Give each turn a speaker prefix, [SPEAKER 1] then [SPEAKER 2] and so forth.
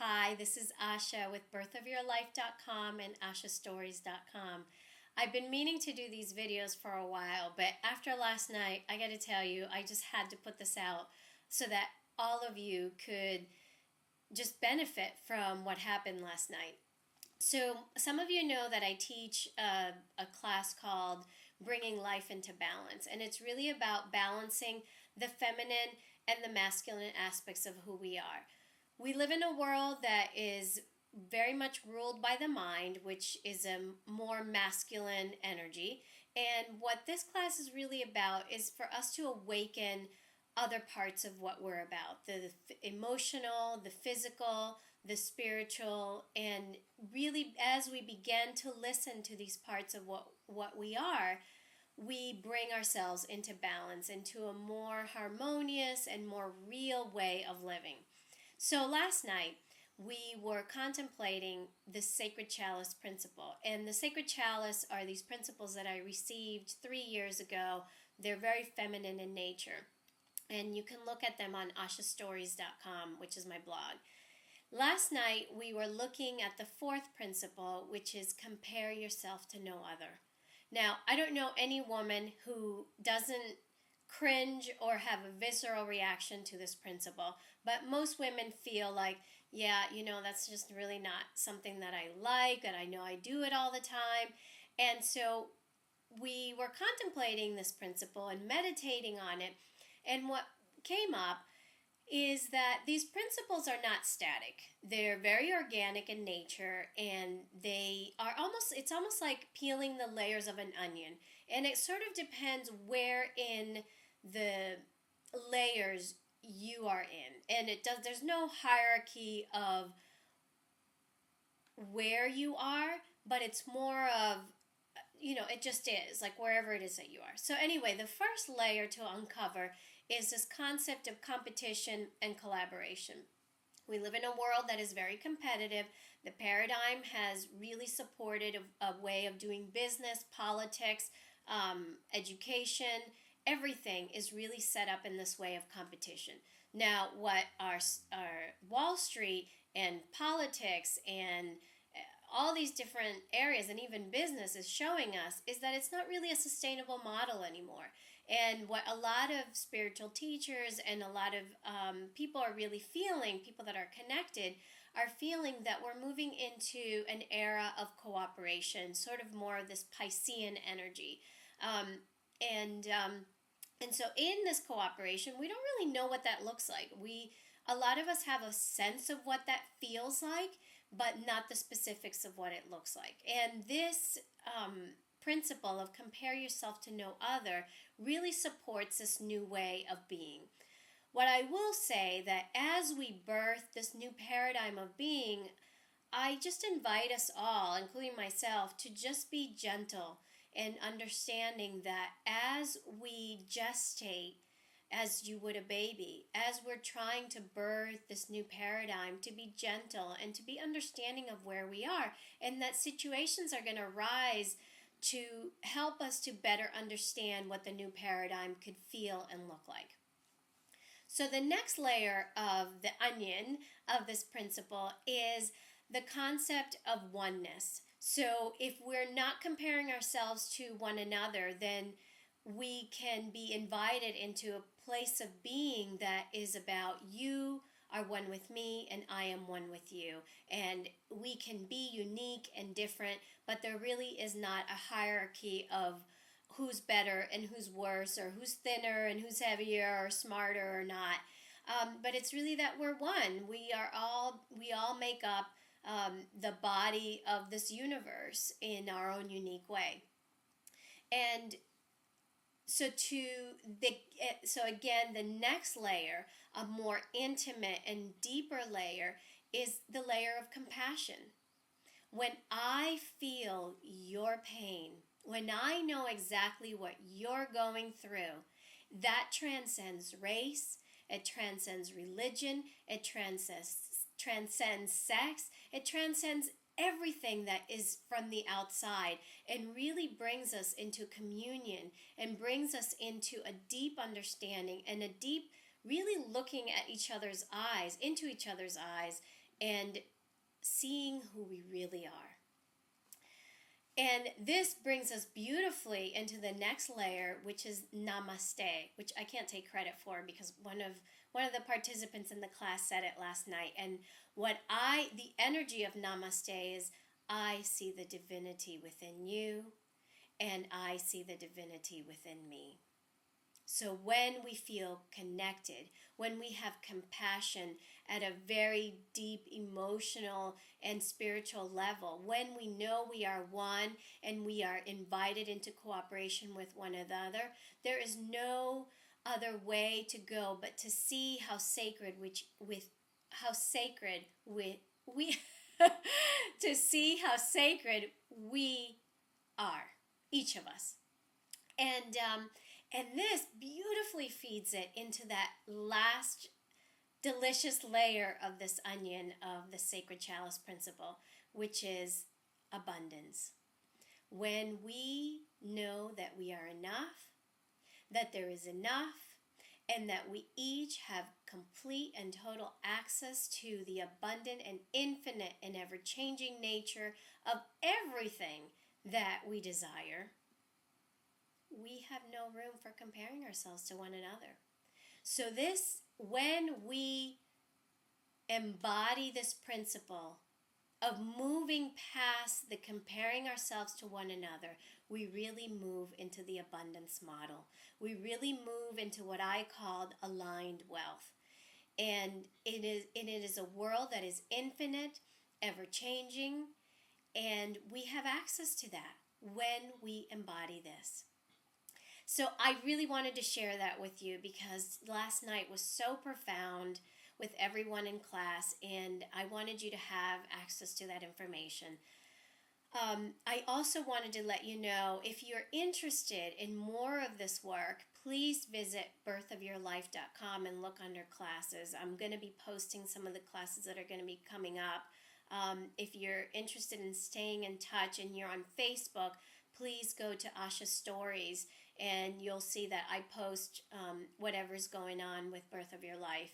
[SPEAKER 1] Hi, this is Asha with birthofyourlife.com and ashastories.com. I've been meaning to do these videos for a while, but after last night, I got to tell you, I just had to put this out so that all of you could just benefit from what happened last night. So, some of you know that I teach a class called Bringing Life into Balance, and it's really about balancing the feminine and the masculine aspects of who we are. We live in a world that is very much ruled by the mind, which is a more masculine energy. And what this class is really about is for us to awaken other parts of what we're about, the emotional, the physical, the spiritual, and really as we begin to listen to these parts of what we are, we bring ourselves into balance, into a more harmonious and more real way of living. So last night, we were contemplating the sacred chalice principle. And the sacred chalice are these principles that I received 3 years ago. They're very feminine in nature. And you can look at them on ashastories.com, which is my blog. Last night, we were looking at the fourth principle, which is compare yourself to no other. Now, I don't know any woman who doesn't cringe or have a visceral reaction to this principle, but most women feel like, yeah, that's just really not something that I like, and I know I do it all the time. And so we were contemplating this principle and meditating on it, and what came up is that these principles are not static. They're very organic in nature, and it's almost like peeling the layers of an onion. And it sort of depends where in the layers you are in. And there's no hierarchy of where you are, but it's more of, it just is, like wherever it is that you are. So anyway, the first layer to uncover is this concept of competition and collaboration. We live in a world that is very competitive. The paradigm has really supported a way of doing business, politics, education. Everything is really set up in this way of competition. Now, what our Wall Street and politics and all these different areas and even business is showing us is that it's not really a sustainable model anymore. And what a lot of spiritual teachers and a lot of people are really feeling, people that are connected, are feeling that we're moving into an era of cooperation, sort of more of this Piscean energy. And so in this cooperation, we don't really know what that looks like. A lot of us have a sense of what that feels like, but not the specifics of what it looks like. And this principle of compare yourself to no other really supports this new way of being. What I will say that as we birth this new paradigm of being, I just invite us all, including myself, to just be gentle and understanding that as we gestate, as you would a baby, as we're trying to birth this new paradigm, to be gentle and to be understanding of where we are, and that situations are going to rise to help us to better understand what the new paradigm could feel and look like. So the next layer of the onion of this principle is the concept of oneness. So if we're not comparing ourselves to one another, then we can be invited into a place of being that is about you are one with me and I am one with you. And we can be unique and different, but there really is not a hierarchy of who's better and who's worse, or who's thinner and who's heavier or smarter or not. But it's really that we're one. We all make up the body of this universe in our own unique way. And so again, the next layer, a more intimate and deeper layer, is the layer of compassion. When I feel your pain, when I know exactly what you're going through, that transcends race, it transcends religion, it transcends sex, it transcends everything that is from the outside, and really brings us into communion and brings us into a deep understanding and a deep really looking at into each other's eyes and seeing who we really are. And this brings us beautifully into the next layer, which is namaste, which I can't take credit for because one of the participants in the class said it last night. And the energy of namaste is, I see the divinity within you and I see the divinity within me. So when we feel connected, when we have compassion at a very deep emotional and spiritual level, when we know we are one and we are invited into cooperation with one another, there is no other way to go but to see how sacred we to see how sacred we are, each of us. And this beautifully feeds it into that last delicious layer of this onion of the sacred chalice principle, which is abundance. When we know that we are enough, that there is enough, and that we each have complete and total access to the abundant and infinite and ever-changing nature of everything that we desire, we have no room for comparing ourselves to one another. So when we embody this principle of moving past the comparing ourselves to one another, we really move into the abundance model. We really move into what I called aligned wealth. And it is a world that is infinite, ever-changing, and we have access to that when we embody this. So I really wanted to share that with you because last night was so profound with everyone in class, and I wanted you to have access to that information. I also wanted to let you know, if you're interested in more of this work, please visit birthofyourlife.com and look under classes. I'm going to be posting some of the classes that are going to be coming up. If you're interested in staying in touch and you're on Facebook, please go to Asha Stories and you'll see that I post whatever's going on with Birth of Your Life.